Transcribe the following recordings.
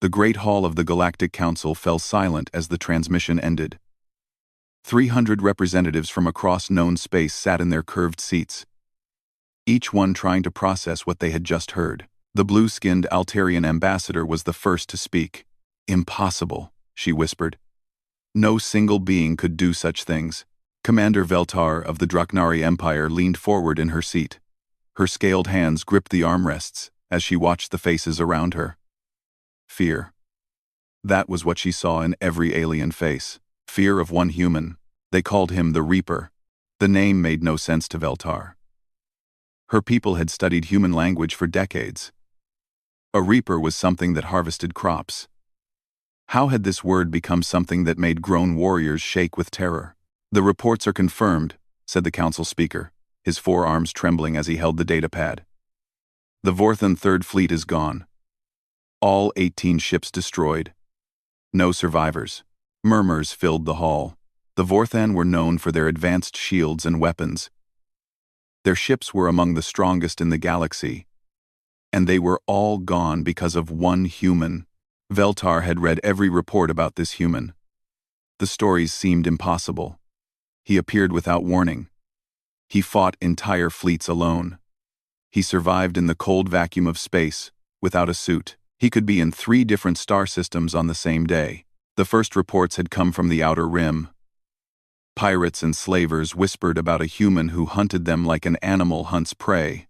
The great hall of the Galactic Council fell silent as the transmission ended. 300 representatives from across known space sat in their curved seats, each one trying to process what they had just heard. The blue-skinned Altarian ambassador was the first to speak. "Impossible," she whispered. "No single being could do such things." Commander Veltar of the Draknari Empire leaned forward in her seat. Her scaled hands gripped the armrests as she watched the faces around her. Fear. That was what she saw in every alien face. Fear of one human. They called him the Reaper. The name made no sense to Veltar. Her people had studied human language for decades. A reaper was something that harvested crops. How had this word become something that made grown warriors shake with terror? "The reports are confirmed," said the council speaker, his forearms trembling as he held the datapad. "The Vorthan Third Fleet is gone. All 18 ships destroyed. No survivors." Murmurs filled the hall. The Vorthan were known for their advanced shields and weapons. Their ships were among the strongest in the galaxy, and they were all gone because of one human. Veltar had read every report about this human. The stories seemed impossible. He appeared without warning. He fought entire fleets alone. He survived in the cold vacuum of space, without a suit. He could be in 3 different star systems on the same day. The first reports had come from the Outer Rim. Pirates and slavers whispered about a human who hunted them like an animal hunts prey.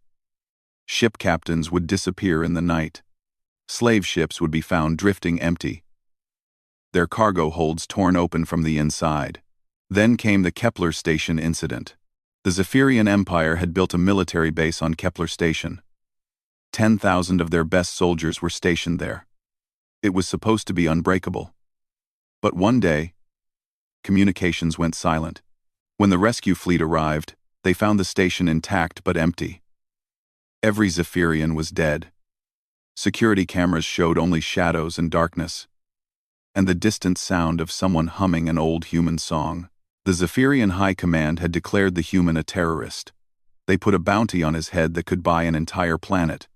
Ship captains would disappear in the night. Slave ships would be found drifting empty, their cargo holds torn open from the inside. Then came the Kepler Station incident. The Zephyrian Empire had built a military base on Kepler Station. 10,000 of their best soldiers were stationed there. It was supposed to be unbreakable. But one day, communications went silent. When the rescue fleet arrived, they found the station intact but empty. Every Zephyrian was dead. Security cameras showed only shadows and darkness, and the distant sound of someone humming an old human song. The Zephyrian High Command had declared the human a terrorist. They put a bounty on his head that could buy an entire planet,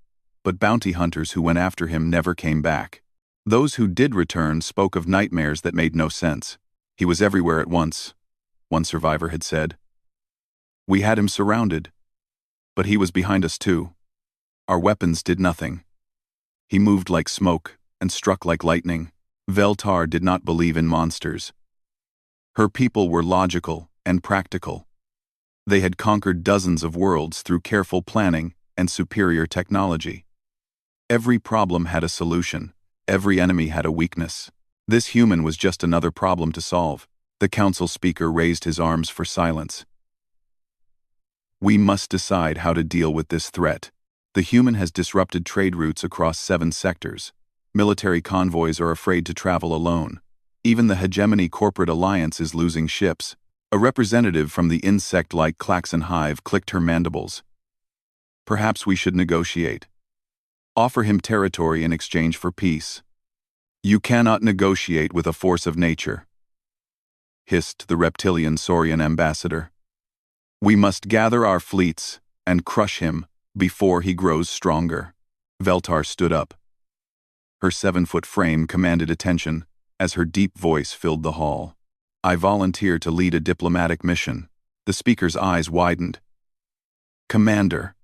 but bounty hunters who went after him never came back. Those who did return spoke of nightmares that made no sense. "He was everywhere at once," one survivor had said. "We had him surrounded, but he was behind us too. Our weapons did nothing. He moved like smoke and struck like lightning." Veltar did not believe in monsters. Her people were logical and practical. They had conquered dozens of worlds through careful planning and superior technology. Every problem had a solution. Every enemy had a weakness. This human was just another problem to solve. The council speaker raised his arms for silence. "We must decide how to deal with this threat. The human has disrupted trade routes across 7 sectors. Military convoys are afraid to travel alone. Even the Hegemony Corporate Alliance is losing ships." A representative from the insect-like Klaxon hive clicked her mandibles. "Perhaps we should negotiate. Offer him territory in exchange for peace." "You cannot negotiate with a force of nature," hissed the reptilian Saurian ambassador. "We must gather our fleets and crush him before he grows stronger." Veltar stood up. Her 7-foot frame commanded attention as her deep voice filled the hall. "I volunteer to lead a diplomatic mission." The speaker's eyes widened. "Commander,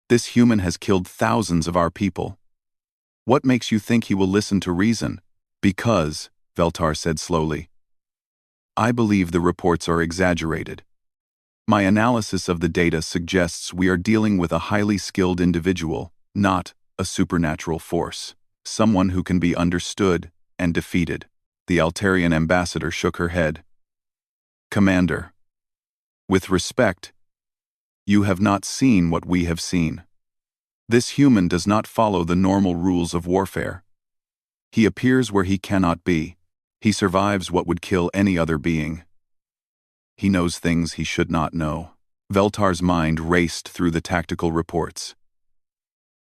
this human has killed thousands of our people. What makes you think he will listen to reason?" "Because," Veltar said slowly, "I believe the reports are exaggerated. My analysis of the data suggests we are dealing with a highly skilled individual, not a supernatural force. Someone who can be understood and defeated." The Altarian ambassador shook her head. "Commander, with respect, you have not seen what we have seen. This human does not follow the normal rules of warfare. He appears where he cannot be. He survives what would kill any other being. He knows things he should not know." Veltar's mind raced through the tactical reports.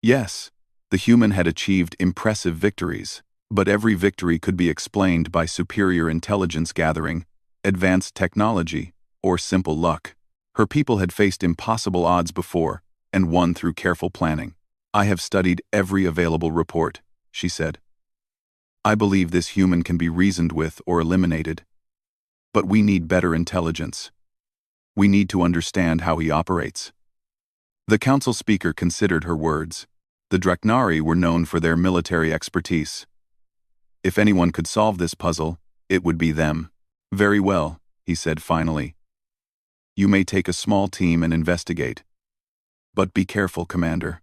Yes, the human had achieved impressive victories, but every victory could be explained by superior intelligence gathering, advanced technology, or simple luck. Her people had faced impossible odds before, and won through careful planning. "I have studied every available report," she said. I believe this human can be reasoned with or eliminated. But we need better intelligence. We need to understand how he operates." The council speaker considered her words. The Draknari were known for their military expertise. If anyone could solve this puzzle, it would be them. "Very well," he said finally. "You may take a small team and investigate. But be careful, Commander.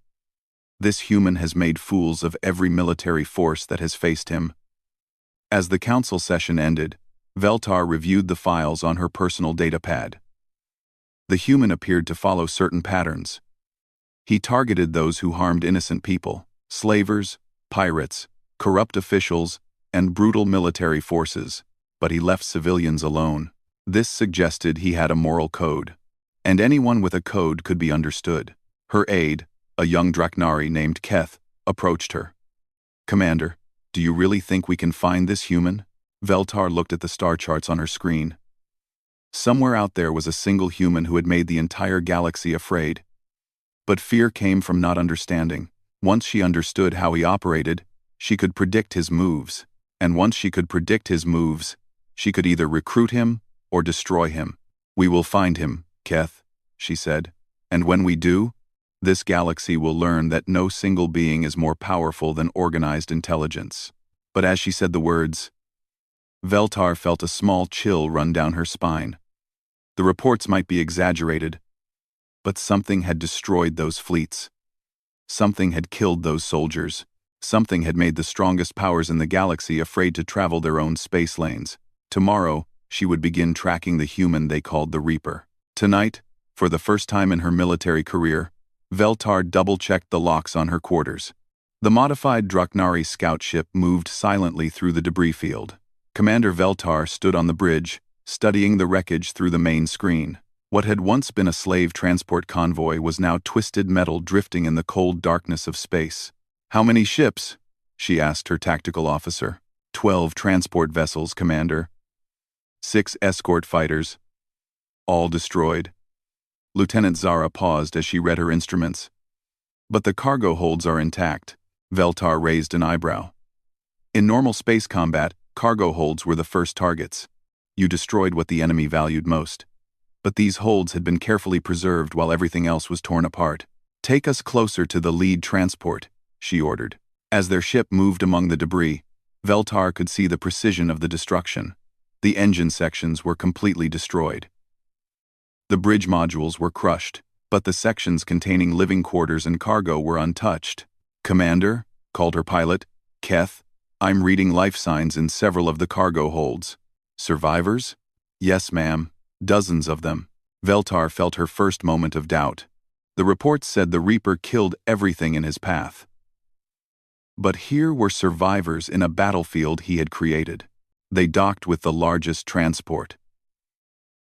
This human has made fools of every military force that has faced him." As the council session ended, Veltar reviewed the files on her personal datapad. The human appeared to follow certain patterns. He targeted those who harmed innocent people, slavers, pirates, corrupt officials, and brutal military forces, but he left civilians alone. This suggested he had a moral code, and anyone with a code could be understood. Her aide, a young Draknari named Keth, approached her. "Commander, do you really think we can find this human?" Veltar looked at the star charts on her screen. Somewhere out there was a single human who had made the entire galaxy afraid. But fear came from not understanding. Once she understood how he operated, she could predict his moves. And once she could predict his moves, she could either recruit him or destroy him. "We will find him, Keth," she said. "And when we do, this galaxy will learn that no single being is more powerful than organized intelligence." But as she said the words, Veltar felt a small chill run down her spine. The reports might be exaggerated, but something had destroyed those fleets. Something had killed those soldiers. Something had made the strongest powers in the galaxy afraid to travel their own space lanes. Tomorrow, she would begin tracking the human they called the Reaper. Tonight, for the first time in her military career, Veltar double-checked the locks on her quarters. The modified Draknari scout ship moved silently through the debris field. Commander Veltar stood on the bridge, studying the wreckage through the main screen. What had once been a slave transport convoy was now twisted metal drifting in the cold darkness of space. "How many ships?" she asked her tactical officer. 12 transport vessels, Commander. 6 escort fighters. All destroyed." Lieutenant Zara paused as she read her instruments. "But the cargo holds are intact." Veltar raised an eyebrow. "In normal space combat, cargo holds were the first targets. You destroyed what the enemy valued most. But these holds had been carefully preserved while everything else was torn apart. Take us closer to the lead transport," she ordered. As their ship moved among the debris, Veltar could see the precision of the destruction. The engine sections were completely destroyed. The bridge modules were crushed, but the sections containing living quarters and cargo were untouched. "Commander," called her pilot, Keth, "I'm reading life signs in several of the cargo holds." "Survivors?" "Yes, ma'am. Dozens of them." Veltar felt her first moment of doubt. The reports said the Reaper killed everything in his path. But here were survivors in a battlefield he had created. They docked with the largest transport.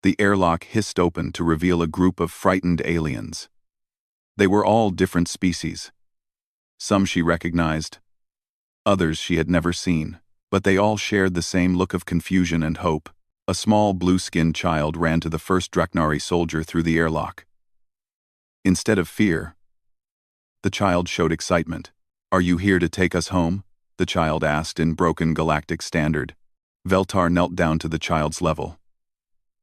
The airlock hissed open to reveal a group of frightened aliens. They were all different species. Some she recognized. Others she had never seen. But they all shared the same look of confusion and hope. A small blue-skinned child ran to the first Draknari soldier through the airlock. Instead of fear, the child showed excitement. "Are you here to take us home?" the child asked in broken galactic standard. Veltar knelt down to the child's level.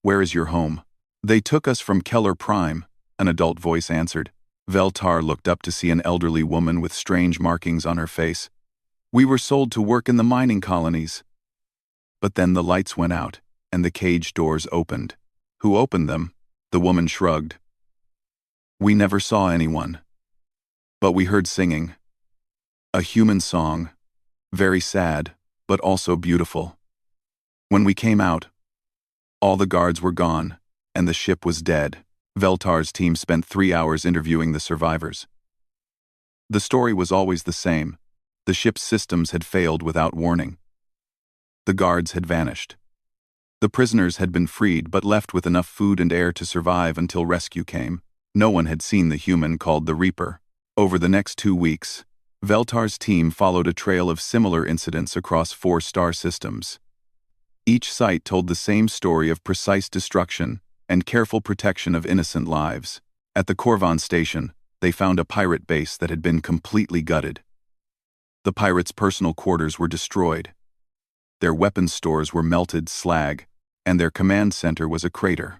"Where is your home?" "They took us from Keller Prime," an adult voice answered. Veltar looked up to see an elderly woman with strange markings on her face. "We were sold to work in the mining colonies." But then the lights went out, and the cage doors opened. "Who opened them?" The woman shrugged. "We never saw anyone. But we heard singing. A human song. Very sad, but also beautiful. When we came out, all the guards were gone, and the ship was dead." Veltar's team spent 3 hours interviewing the survivors. The story was always the same. The ship's systems had failed without warning. The guards had vanished. The prisoners had been freed but left with enough food and air to survive until rescue came. No one had seen the human called the Reaper. Over the next 2 weeks, Veltar's team followed a trail of similar incidents across 4 star systems. Each site told the same story of precise destruction and careful protection of innocent lives. At the Korvan station, they found a pirate base that had been completely gutted. The pirates' personal quarters were destroyed, their weapons stores were melted slag, and their command center was a crater.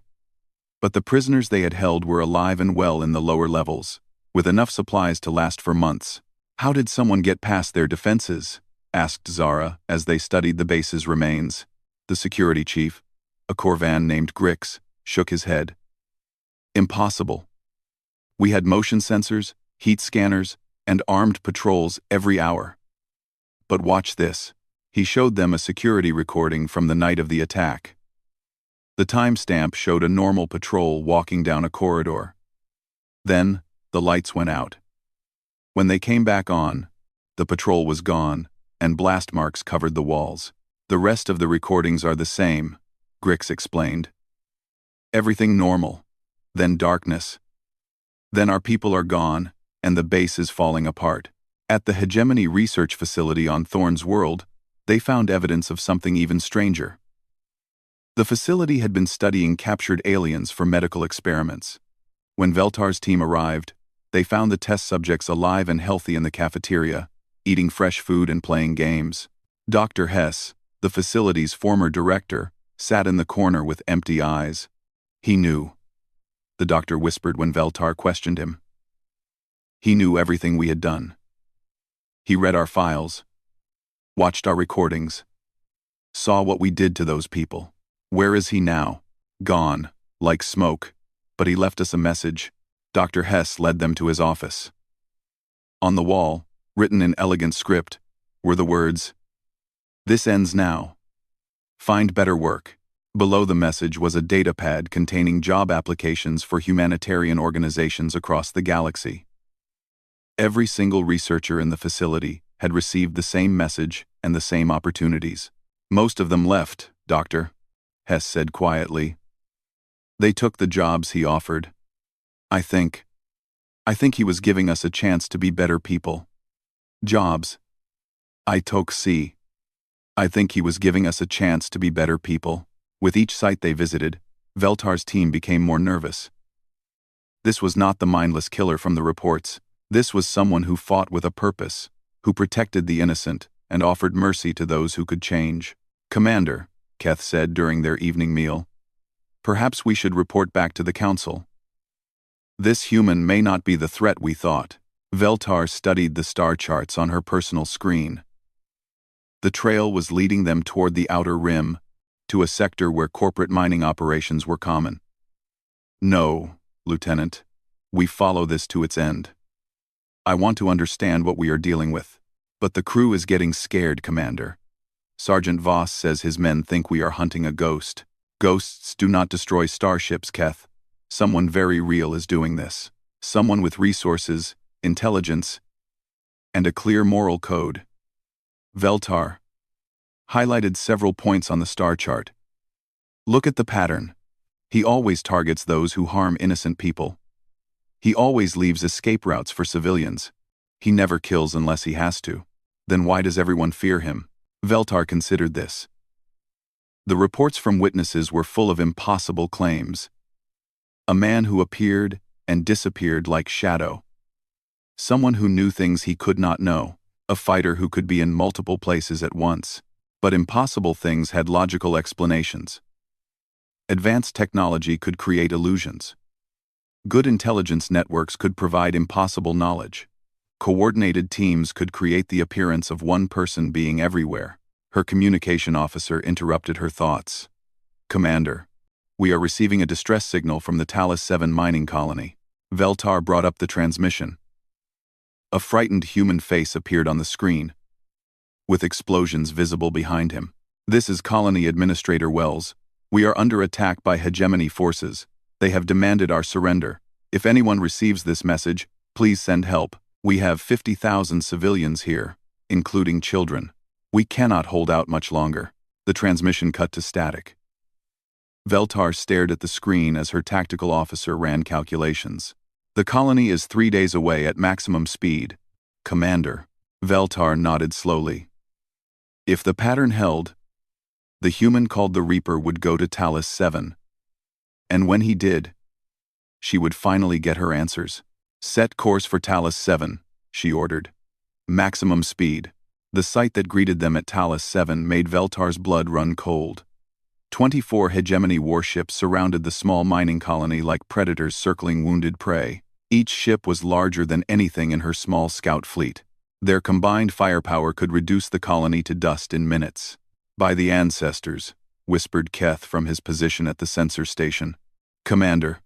But the prisoners they had held were alive and well in the lower levels, with enough supplies to last for months. "How did someone get past their defenses?" asked Zara as they studied the base's remains. The security chief, a Corvan named Grix, shook his head. "Impossible. We had motion sensors, heat scanners, and armed patrols every hour. But watch this." He showed them a security recording from the night of the attack. The timestamp showed a normal patrol walking down a corridor. Then, the lights went out. When they came back on, the patrol was gone, and blast marks covered the walls. "The rest of the recordings are the same," Grix explained. "Everything normal. Then darkness. Then our people are gone, and the base is falling apart." At the Hegemony Research Facility on Thorn's World, they found evidence of something even stranger. The facility had been studying captured aliens for medical experiments. When Veltar's team arrived, they found the test subjects alive and healthy in the cafeteria, eating fresh food and playing games. Dr. Hess, the facility's former director, sat in the corner with empty eyes. "He knew," the doctor whispered when Veltar questioned him. "He knew everything we had done. He read our files, watched our recordings, saw what we did to those people. Where is he now? Gone, like smoke, but he left us a message." Dr. Hess led them to his office. On the wall, written in elegant script, were the words, "This ends now. Find better work." Below the message was a datapad containing job applications for humanitarian organizations across the galaxy. Every single researcher in the facility had received the same message and the same opportunities. "Most of them left, Doctor," Hess said quietly. "They took the jobs he offered. I think he was giving us a chance to be better people. Jobs. I think he was giving us a chance to be better people." With each site they visited, Veltar's team became more nervous. This was not the mindless killer from the reports. This was someone who fought with a purpose, who protected the innocent and offered mercy to those who could change. "Commander," Keth said during their evening meal, "perhaps we should report back to the Council. This human may not be the threat we thought." Veltar studied the star charts on her personal screen. The trail was leading them toward the outer rim, to a sector where corporate mining operations were common. "No, Lieutenant, we follow this to its end. I want to understand what we are dealing with. But the crew is getting scared, Commander. Sergeant Voss says his men think we are hunting a ghost." "Ghosts do not destroy starships, Keth. Someone very real is doing this. Someone with resources, intelligence, and a clear moral code." Veltar highlighted several points on the star chart. "Look at the pattern. He always targets those who harm innocent people. He always leaves escape routes for civilians. He never kills unless he has to. Then why does everyone fear him?" Veltar considered this. The reports from witnesses were full of impossible claims. A man who appeared and disappeared like shadow. Someone who knew things he could not know. A fighter who could be in multiple places at once. But impossible things had logical explanations. Advanced technology could create illusions. Good intelligence networks could provide impossible knowledge. Coordinated teams could create the appearance of one person being everywhere. Her communication officer interrupted her thoughts. "Commander, we are receiving a distress signal from the Talos 7 mining colony." Veltar brought up the transmission. A frightened human face appeared on the screen, with explosions visible behind him. "This is Colony Administrator Wells. We are under attack by hegemony forces. They have demanded our surrender. If anyone receives this message, please send help. We have 50,000 civilians here, including children. We cannot hold out much longer." The transmission cut to static. Veltar stared at the screen as her tactical officer ran calculations. "The colony is 3 days away at maximum speed, Commander." Veltar nodded slowly. If the pattern held, the human called the Reaper would go to Talos 7. And when he did, she would finally get her answers. "Set course for Talos 7, she ordered. "Maximum speed." The sight that greeted them at Talos 7 made Veltar's blood run cold. 24 hegemony warships surrounded the small mining colony like predators circling wounded prey. Each ship was larger than anything in her small scout fleet. Their combined firepower could reduce the colony to dust in minutes. "By the ancestors," whispered Keth from his position at the sensor station. "Commander,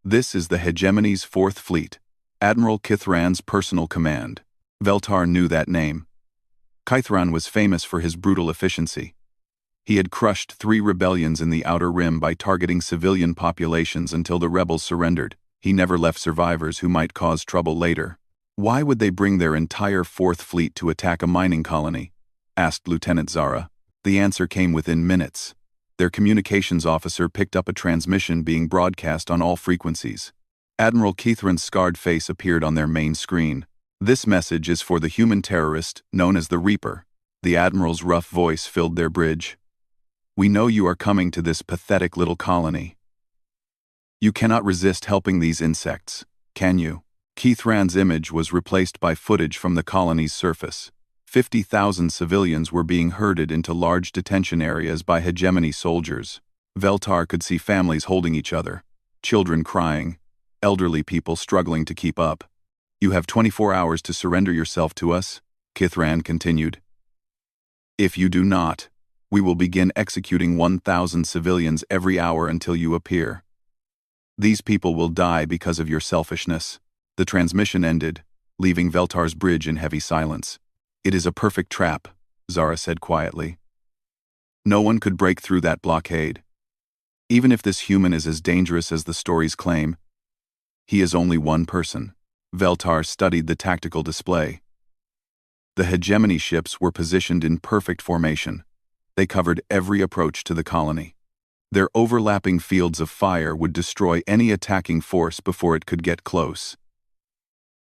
this is the hegemony's 4th fleet, Admiral Kithran's personal command." Veltar knew that name. Kithran was famous for his brutal efficiency. He had crushed 3 rebellions in the Outer Rim by targeting civilian populations until the rebels surrendered. He never left survivors who might cause trouble later. "Why would they bring their entire 4th fleet to attack a mining colony?" asked Lieutenant Zara. The answer came within minutes. Their communications officer picked up a transmission being broadcast on all frequencies. Admiral Kithran's scarred face appeared on their main screen. "This message is for the human terrorist known as the Reaper." The Admiral's rough voice filled their bridge. "We know you are coming to this pathetic little colony. You cannot resist helping these insects, can you?" Kithran's image was replaced by footage from the colony's surface. 50,000 civilians were being herded into large detention areas by hegemony soldiers. Veltar could see families holding each other, children crying, elderly people struggling to keep up. "You have 24 hours to surrender yourself to us," Kithran continued. "If you do not, we will begin executing 1,000 civilians every hour until you appear. These people will die because of your selfishness." The transmission ended, leaving Veltar's bridge in heavy silence. "It is a perfect trap," Zara said quietly. "No one could break through that blockade. Even if this human is as dangerous as the stories claim, he is only one person." Veltar studied the tactical display. The hegemony ships were positioned in perfect formation. They covered every approach to the colony. Their overlapping fields of fire would destroy any attacking force before it could get close.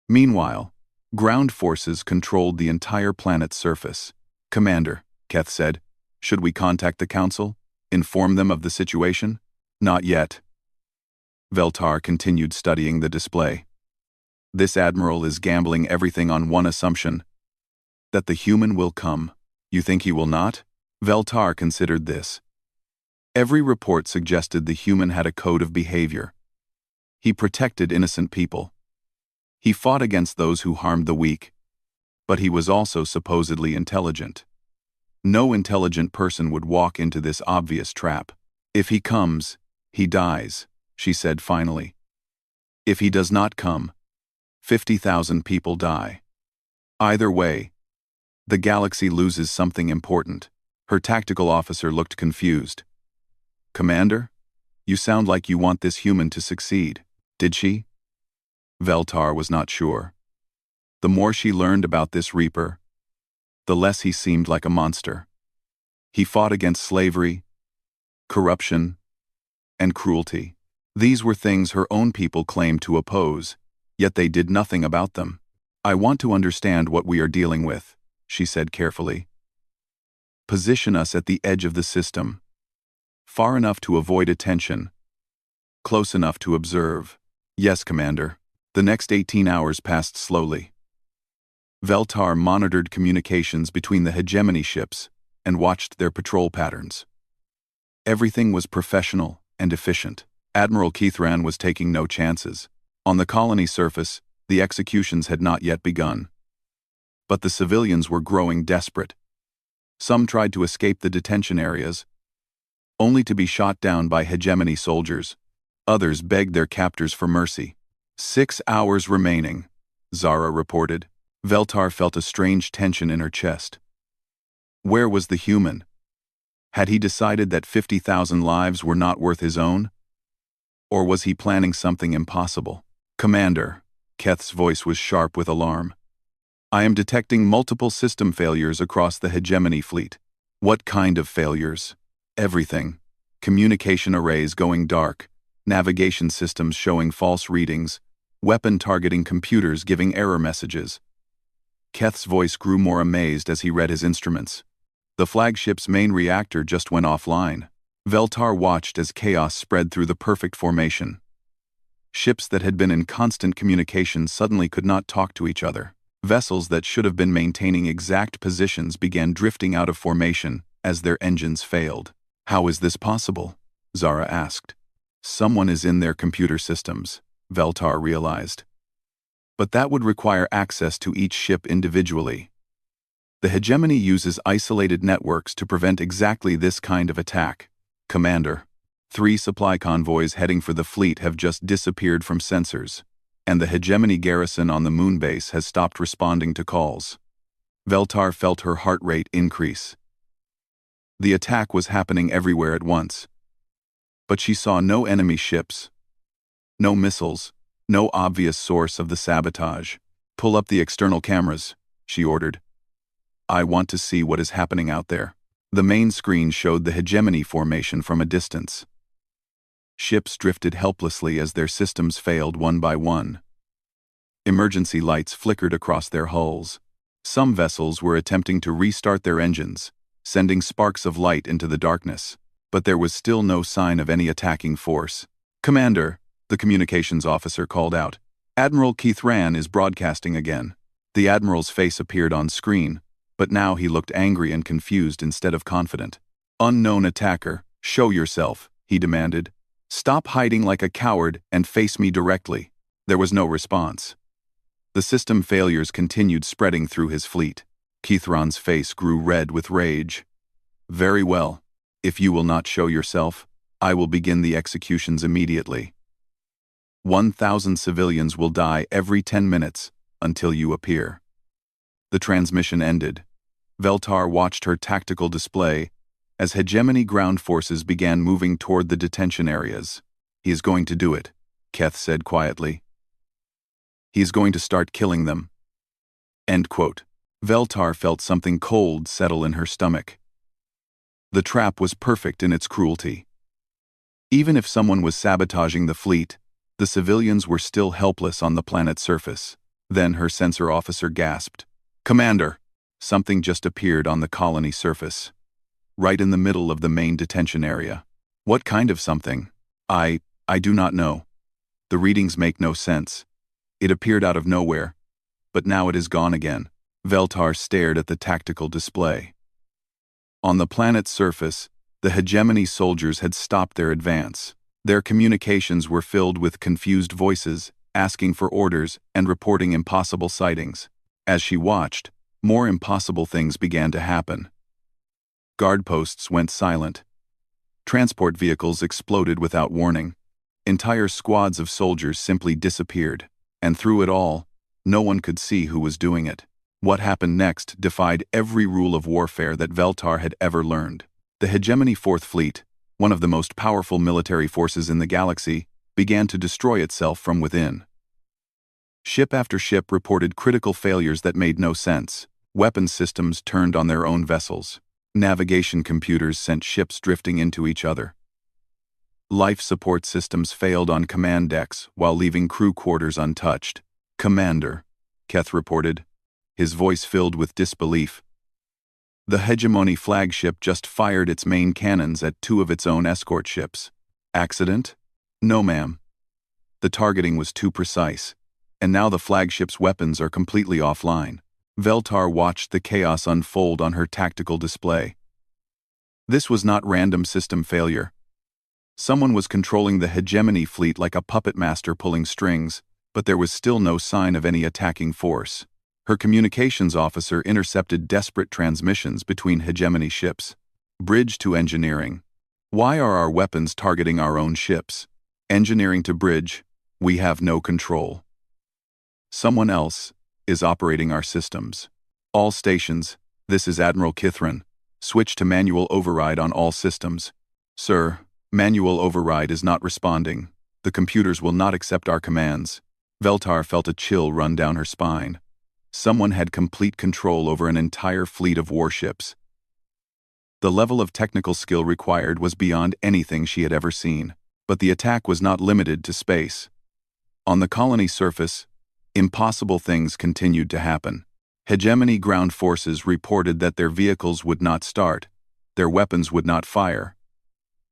Meanwhile, ground forces controlled the entire planet's surface. "Commander," Keth said, "should we contact the Council? Inform them of the situation?" "Not yet." Veltar continued studying the display. "This Admiral is gambling everything on one assumption: that the human will come. You think he will not?" Veltar considered this. Every report suggested the human had a code of behavior. He protected innocent people. He fought against those who harmed the weak. But he was also supposedly intelligent. No intelligent person would walk into this obvious trap. "If he comes, he dies," she said finally. "If he does not come, 50,000 people die. Either way, the galaxy loses something important." Her tactical officer looked confused. "Commander, you sound like you want this human to succeed. Did she?" Veltar was not sure. The more she learned about this Reaper, the less he seemed like a monster. He fought against slavery, corruption, and cruelty. These were things her own people claimed to oppose, yet they did nothing about them. "I want to understand what we are dealing with," she said carefully. "Position us at the edge of the system, far enough to avoid attention, close enough to observe." "Yes, Commander." The next 18 hours passed slowly. Veltar monitored communications between the hegemony ships and watched their patrol patterns. Everything was professional and efficient. Admiral Kithran was taking no chances. On the colony surface, the executions had not yet begun. But the civilians were growing desperate. Some tried to escape the detention areas, only to be shot down by hegemony soldiers. Others begged their captors for mercy. 6 hours remaining, Zara reported. Veltar felt a strange tension in her chest. Where was the human? Had he decided that 50,000 lives were not worth his own? Or was he planning something impossible? "Commander," Keth's voice was sharp with alarm. "I am detecting multiple system failures across the hegemony fleet." "What kind of failures?" "Everything. Communication arrays going dark, navigation systems showing false readings, weapon targeting computers giving error messages." Keth's voice grew more amazed as he read his instruments. The flagship's main reactor just went offline. Veltar watched as chaos spread through the perfect formation. Ships that had been in constant communication suddenly could not talk to each other. Vessels that should have been maintaining exact positions began drifting out of formation as their engines failed. "How is this possible?" Zara asked. "Someone is in their computer systems," Veltar realized. "But that would require access to each ship individually. The hegemony uses isolated networks to prevent exactly this kind of attack. Commander, 3 supply convoys heading for the fleet have just disappeared from sensors, and the hegemony garrison on the moon base has stopped responding to calls." Veltar felt her heart rate increase. The attack was happening everywhere at once. But she saw no enemy ships, no missiles, no obvious source of the sabotage. "Pull up the external cameras," she ordered. "I want to see what is happening out there." The main screen showed the hegemony formation from a distance. Ships drifted helplessly as their systems failed one by one. Emergency lights flickered across their hulls. Some vessels were attempting to restart their engines, sending sparks of light into the darkness, but there was still no sign of any attacking force. "Commander," the communications officer called out, "Admiral Keith Ran is broadcasting again." The admiral's face appeared on screen, but now he looked angry and confused instead of confident. "Unknown attacker, show yourself," he demanded. "Stop hiding like a coward and face me directly." There was no response. The system failures continued spreading through his fleet. Keithron's face grew red with rage. "Very well. If you will not show yourself, I will begin the executions immediately. 1,000 civilians will die every 10 minutes until you appear." The transmission ended. Veltar watched her tactical display as hegemony ground forces began moving toward the detention areas. "He is going to do it," Keth said quietly. "He is going to start killing them." End quote. Veltar felt something cold settle in her stomach. The trap was perfect in its cruelty. Even if someone was sabotaging the fleet, the civilians were still helpless on the planet's surface. Then her sensor officer gasped. "Commander!" Something just appeared on the colony surface, right in the middle of the main detention area. "What kind of something?" I do not know. The readings make no sense. It appeared out of nowhere, but now it is gone again." Veltar stared at the tactical display. On the planet's surface, the hegemony soldiers had stopped their advance. Their communications were filled with confused voices, asking for orders and reporting impossible sightings. As she watched, more impossible things began to happen. Guard posts went silent. Transport vehicles exploded without warning. Entire squads of soldiers simply disappeared. And through it all, no one could see who was doing it. What happened next defied every rule of warfare that Veltar had ever learned. The hegemony Fourth Fleet, one of the most powerful military forces in the galaxy, began to destroy itself from within. Ship after ship reported critical failures that made no sense. Weapons systems turned on their own vessels. Navigation computers sent ships drifting into each other. Life support systems failed on command decks while leaving crew quarters untouched. "Commander," Keth reported, his voice filled with disbelief. "The hegemony flagship just fired its main cannons at 2 of its own escort ships. Accident? No, ma'am. The targeting was too precise, and now the flagship's weapons are completely offline." Veltar watched the chaos unfold on her tactical display. This was not random system failure. Someone was controlling the hegemony fleet like a puppet master pulling strings, but there was still no sign of any attacking force. Her communications officer intercepted desperate transmissions between hegemony ships. "Bridge to engineering. Why are our weapons targeting our own ships? Engineering to bridge. We have no control. Someone else is operating our systems. All stations, this is Admiral Kithran. Switch to manual override on all systems." "Sir, manual override is not responding. The computers will not accept our commands." Veltar felt a chill run down her spine. Someone had complete control over an entire fleet of warships. The level of technical skill required was beyond anything she had ever seen. But the attack was not limited to space. On the colony surface, impossible things continued to happen. Hegemony ground forces reported that their vehicles would not start, their weapons would not fire,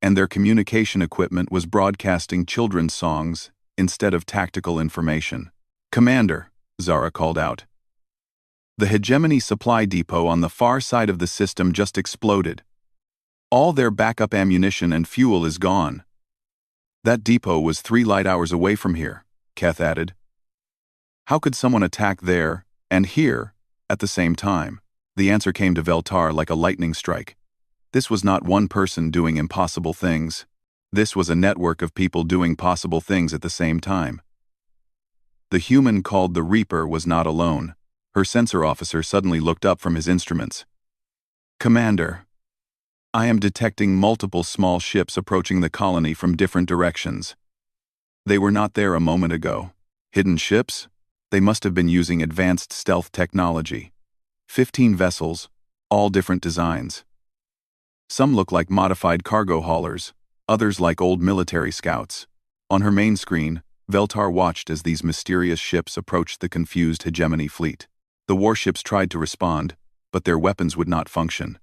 and their communication equipment was broadcasting children's songs instead of tactical information. "Commander," Zara called out. The hegemony supply depot on the far side of the system just exploded. All their backup ammunition and fuel is gone. That depot was 3 light hours away from here, Keth added. How could someone attack there and here at the same time? The answer came to Veltar like a lightning strike. This was not one person doing impossible things. This was a network of people doing possible things at the same time. The human called the Reaper was not alone. Her sensor officer suddenly looked up from his instruments. Commander, I am detecting multiple small ships approaching the colony from different directions. They were not there a moment ago. Hidden ships? They must have been using advanced stealth technology. 15 vessels, all different designs. Some look like modified cargo haulers, others like old military scouts. On her main screen, Veltar watched as these mysterious ships approached the confused hegemony fleet. The warships tried to respond, but their weapons would not function.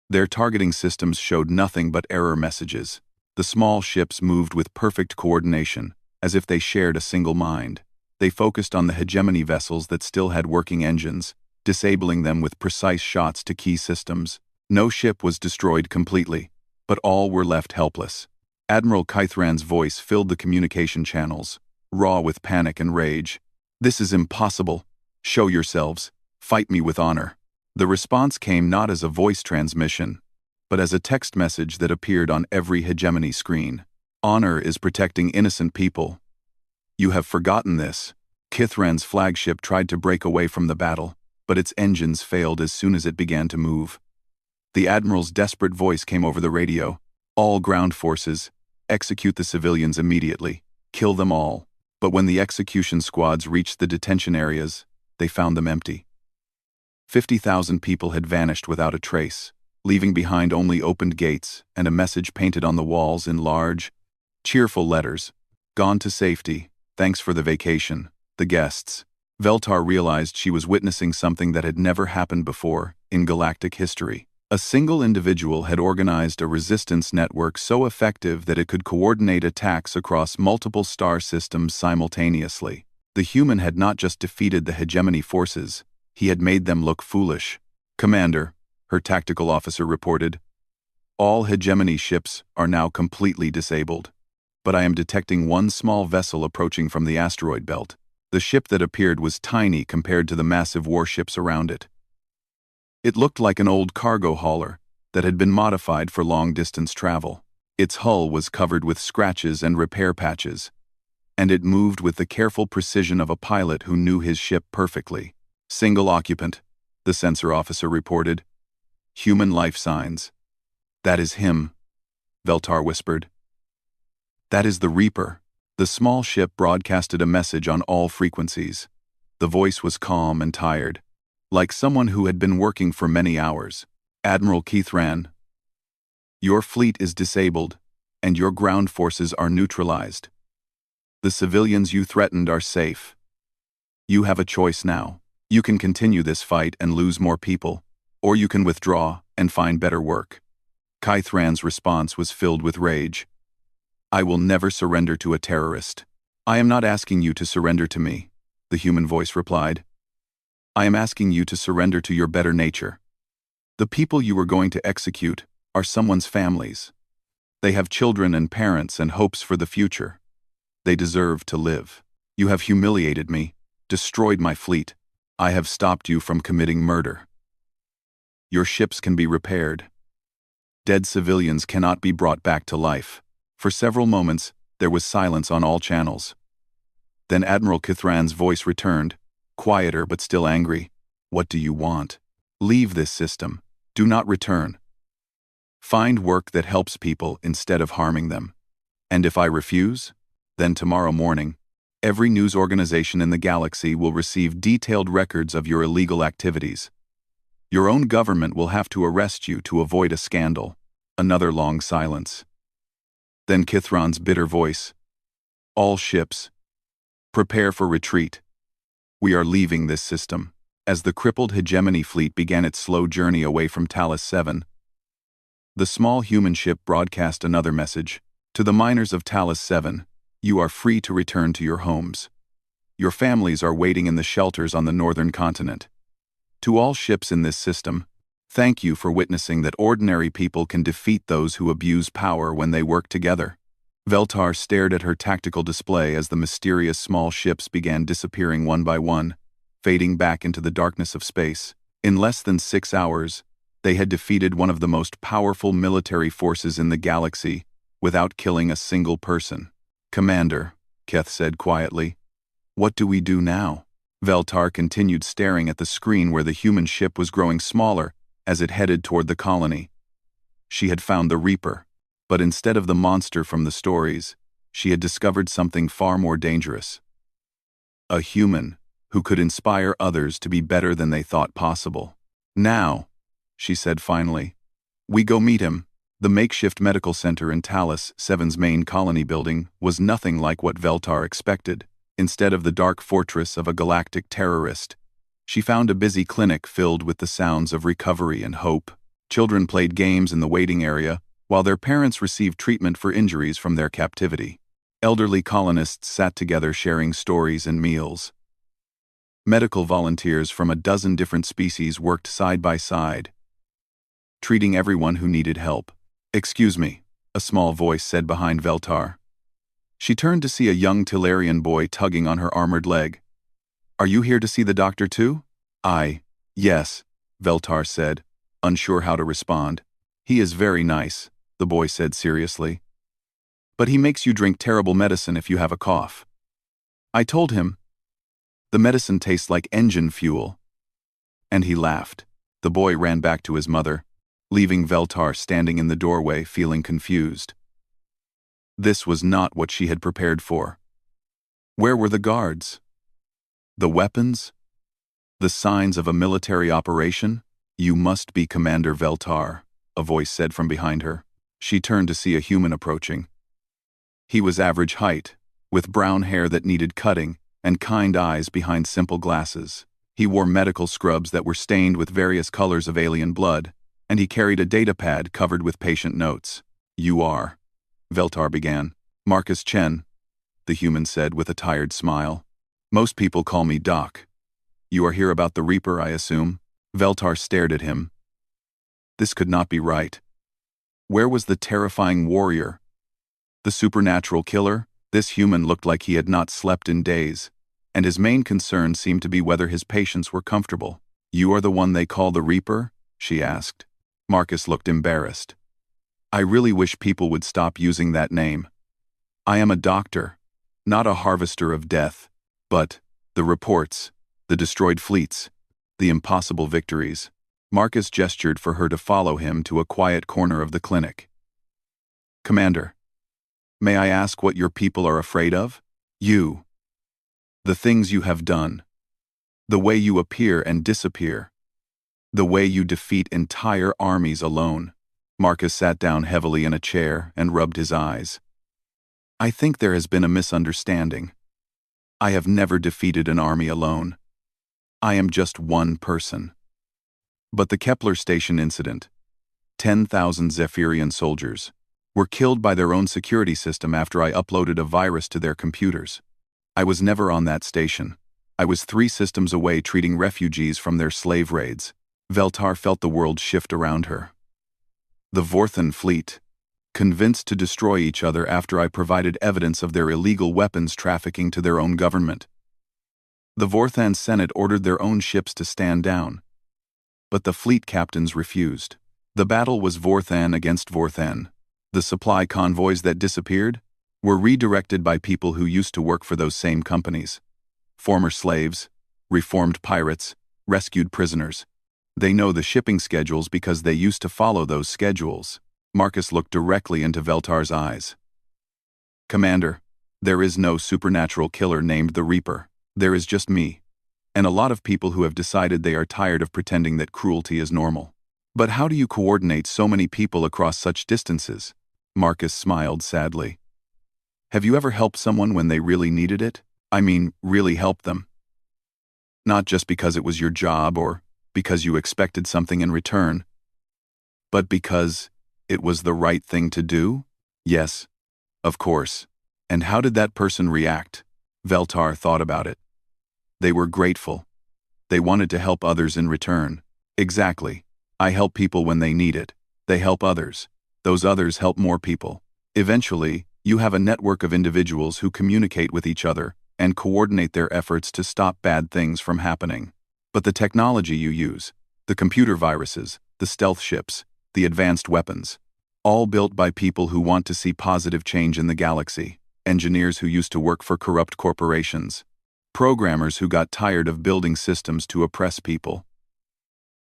Their targeting systems showed nothing but error messages. The small ships moved with perfect coordination, as if they shared a single mind. They focused on the hegemony vessels that still had working engines, disabling them with precise shots to key systems. No ship was destroyed completely, but all were left helpless. Admiral Kythran's voice filled the communication channels, raw with panic and rage. This is impossible. Show yourselves. Fight me with honor. The response came not as a voice transmission, but as a text message that appeared on every hegemony screen. Honor is protecting innocent people. You have forgotten this. Kythran's flagship tried to break away from the battle, but its engines failed as soon as it began to move. The Admiral's desperate voice came over the radio. All ground forces, execute the civilians immediately. Kill them all. But when the execution squads reached the detention areas, they found them empty. 50,000 people had vanished without a trace, leaving behind only opened gates and a message painted on the walls in large, cheerful letters. Gone to safety. Thanks for the vacation. The guests. Veltar realized she was witnessing something that had never happened before in galactic history. A single individual had organized a resistance network so effective that it could coordinate attacks across multiple star systems simultaneously. The human had not just defeated the hegemony forces, he had made them look foolish. Commander, her tactical officer reported, all hegemony ships are now completely disabled. But I am detecting one small vessel approaching from the asteroid belt. The ship that appeared was tiny compared to the massive warships around it. It looked like an old cargo hauler that had been modified for long-distance travel. Its hull was covered with scratches and repair patches, and it moved with the careful precision of a pilot who knew his ship perfectly. Single occupant, the sensor officer reported. Human life signs. That is him, Veltar whispered. That is the Reaper. The small ship broadcasted a message on all frequencies. The voice was calm and tired, like someone who had been working for many hours. Admiral Kythran, your fleet is disabled, and your ground forces are neutralized. The civilians you threatened are safe. You have a choice now. You can continue this fight and lose more people, or you can withdraw and find better work. Kythran's response was filled with rage. I will never surrender to a terrorist. I am not asking you to surrender to me, the human voice replied. I am asking you to surrender to your better nature. The people you are going to execute are someone's families. They have children and parents and hopes for the future. They deserve to live. You have humiliated me, destroyed my fleet. I have stopped you from committing murder. Your ships can be repaired. Dead civilians cannot be brought back to life. For several moments, there was silence on all channels. Then Admiral Kythran's voice returned, quieter but still angry. What do you want? Leave this system. Do not return. Find work that helps people instead of harming them. And if I refuse, then tomorrow morning, every news organization in the galaxy will receive detailed records of your illegal activities. Your own government will have to arrest you to avoid a scandal. Another long silence. Then Kythran's bitter voice. All ships, prepare for retreat. We are leaving this system. As the crippled hegemony fleet began its slow journey away from Talos 7, the small human ship broadcast another message. To the miners of Talos 7, you are free to return to your homes. Your families are waiting in the shelters on the northern continent. To all ships in this system, thank you for witnessing that ordinary people can defeat those who abuse power when they work together. Veltar stared at her tactical display as the mysterious small ships began disappearing one by one, fading back into the darkness of space. In less than 6 hours, they had defeated one of the most powerful military forces in the galaxy without killing a single person. "Commander," Keth said quietly, "what do we do now?" Veltar continued staring at the screen where the human ship was growing smaller as it headed toward the colony. She had found the Reaper, but instead of the monster from the stories, she had discovered something far more dangerous. A human who could inspire others to be better than they thought possible. "Now," she said finally, "we go meet him." The makeshift medical center in Talos 7's main colony building was nothing like what Veltar expected. Instead of the dark fortress of a galactic terrorist, she found a busy clinic filled with the sounds of recovery and hope. Children played games in the waiting area, while their parents received treatment for injuries from their captivity. Elderly colonists sat together sharing stories and meals. Medical volunteers from a dozen different species worked side by side, treating everyone who needed help. "Excuse me," a small voice said behind Veltar. She turned to see a young Tellarian boy tugging on her armored leg. "Are you here to see the doctor too?" Yes," Veltar said, unsure how to respond. "He is very nice," the boy said seriously. "But he makes you drink terrible medicine if you have a cough." "I told him. The medicine tastes like engine fuel." And he laughed. The boy ran back to his mother, leaving Veltar standing in the doorway feeling confused. This was not what she had prepared for. Where were the guards? The weapons? The signs of a military operation? "You must be Commander Veltar," a voice said from behind her. She turned to see a human approaching. He was average height, with brown hair that needed cutting and kind eyes behind simple glasses. He wore medical scrubs that were stained with various colors of alien blood, and he carried a datapad covered with patient notes. "You are," Veltar began. "Marcus Chen," the human said with a tired smile. "Most people call me Doc. You are here about the Reaper, I assume?" Veltar stared at him. This could not be right. Where was the terrifying warrior? The supernatural killer? This human looked like he had not slept in days, and his main concern seemed to be whether his patients were comfortable. "You are the one they call the Reaper?" she asked. Marcus looked embarrassed. "I really wish people would stop using that name. I am a doctor, not a harvester of death. But the reports, the destroyed fleets, the impossible victories." Marcus gestured for her to follow him to a quiet corner of the clinic. "Commander, may I ask what your people are afraid of?" "You. The things you have done. The way you appear and disappear. The way you defeat entire armies alone." Marcus sat down heavily in a chair and rubbed his eyes. "I think there has been a misunderstanding. I have never defeated an army alone. I am just one person." But the Kepler station incident. 10,000 Zephyrian soldiers were killed by their own security system after I uploaded a virus to their computers. I was never on that station. I was 3 systems away treating refugees from their slave raids. Veltar felt the world shift around her. The Vorthan fleet, convinced to destroy each other after I provided evidence of their illegal weapons trafficking to their own government. The Vorthan Senate ordered their own ships to stand down, but the fleet captains refused. The battle was Vorthan against Vorthan. The supply convoys that disappeared were redirected by people who used to work for those same companies. Former slaves, reformed pirates, rescued prisoners. They know the shipping schedules because they used to follow those schedules. Marcus looked directly into Veltar's eyes. "Commander, there is no supernatural killer named the Reaper. There is just me, and a lot of people who have decided they are tired of pretending that cruelty is normal." "But how do you coordinate so many people across such distances?" Marcus smiled sadly. "Have you ever helped someone when they really needed it? I mean, really helped them? Not just because it was your job or because you expected something in return, but because it was the right thing to do?" "Yes, of course." "And how did that person react?" Veltar thought about it. "They were grateful. They wanted to help others in return. Exactly. I help people when they need it. They help others. Those others help more people. Eventually, you have a network of individuals who communicate with each other and coordinate their efforts to stop bad things from happening. But the technology you use, the computer viruses, the stealth ships, the advanced weapons, all built by people who want to see positive change in the galaxy, engineers who used to work for corrupt corporations, programmers who got tired of building systems to oppress people,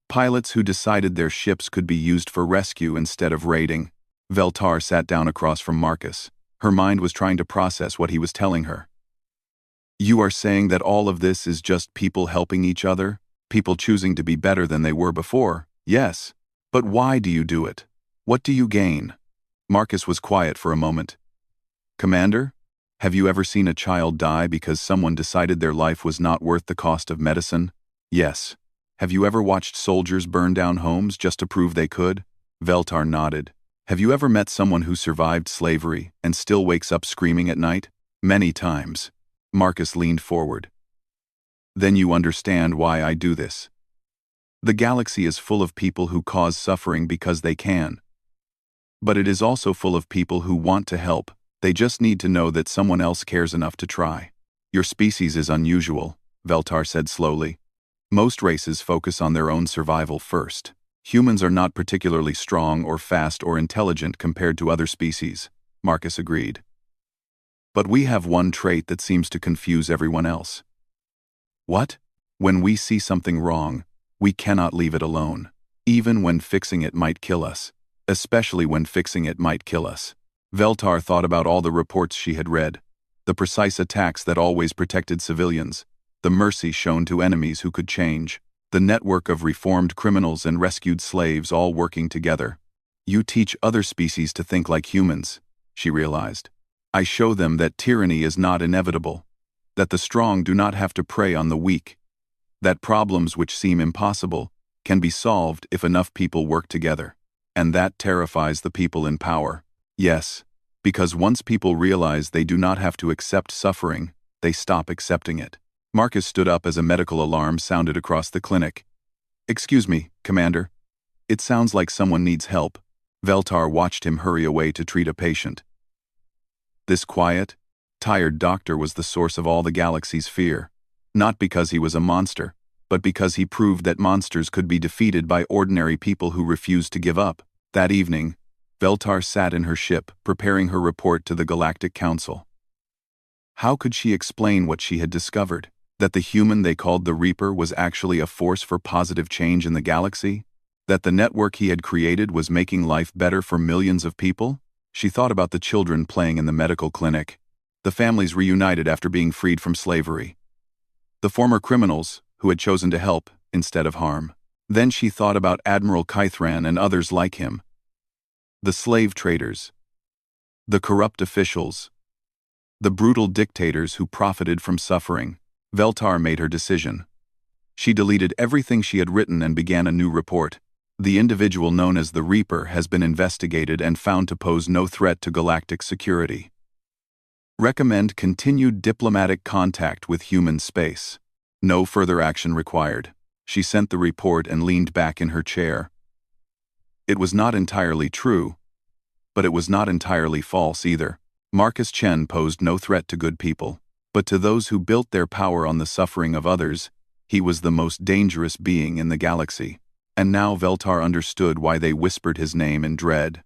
pilots who decided their ships could be used for rescue instead of raiding. Veltar sat down across from Marcus. Her mind was trying to process what he was telling her. You are saying that all of this is just people helping each other? People choosing to be better than they were before? Yes. But why do you do it? What do you gain? Marcus was quiet for a moment. Commander, have you ever seen a child die because someone decided their life was not worth the cost of medicine? Yes. Have you ever watched soldiers burn down homes just to prove they could? Veltar nodded. Have you ever met someone who survived slavery and still wakes up screaming at night? Many times. Marcus leaned forward. Then you understand why I do this. The galaxy is full of people who cause suffering because they can. But it is also full of people who want to help. They just need to know that someone else cares enough to try. Your species is unusual, Veltar said slowly. Most races focus on their own survival first. Humans are not particularly strong or fast or intelligent compared to other species, Marcus agreed. But we have one trait that seems to confuse everyone else. What? When we see something wrong, we cannot leave it alone, even when fixing it might kill us, especially when fixing it might kill us. Veltar thought about all the reports she had read, the precise attacks that always protected civilians, the mercy shown to enemies who could change, the network of reformed criminals and rescued slaves all working together. You teach other species to think like humans, she realized. I show them that tyranny is not inevitable, that the strong do not have to prey on the weak, that problems which seem impossible can be solved if enough people work together. And that terrifies the people in power. Yes, because once people realize they do not have to accept suffering, they stop accepting it. Marcus stood up as a medical alarm sounded across the clinic. Excuse me, Commander. It sounds like someone needs help. Veltar watched him hurry away to treat a patient. This quiet, tired doctor was the source of all the galaxy's fear. Not because he was a monster, but because he proved that monsters could be defeated by ordinary people who refused to give up. That evening, Veltar sat in her ship, preparing her report to the Galactic Council. How could she explain what she had discovered? That the human they called the Reaper was actually a force for positive change in the galaxy? That the network he had created was making life better for millions of people? She thought about the children playing in the medical clinic, the families reunited after being freed from slavery, the former criminals who had chosen to help instead of harm. Then she thought about Admiral Kythran and others like him, the slave traders, the corrupt officials, the brutal dictators who profited from suffering. Veltar made her decision. She deleted everything she had written and began a new report. The individual known as the Reaper has been investigated and found to pose no threat to galactic security. Recommend continued diplomatic contact with human space. No further action required. She sent the report and leaned back in her chair. It was not entirely true, but it was not entirely false either. Marcus Chen posed no threat to good people, but to those who built their power on the suffering of others, he was the most dangerous being in the galaxy. And now Veltar understood why they whispered his name in dread.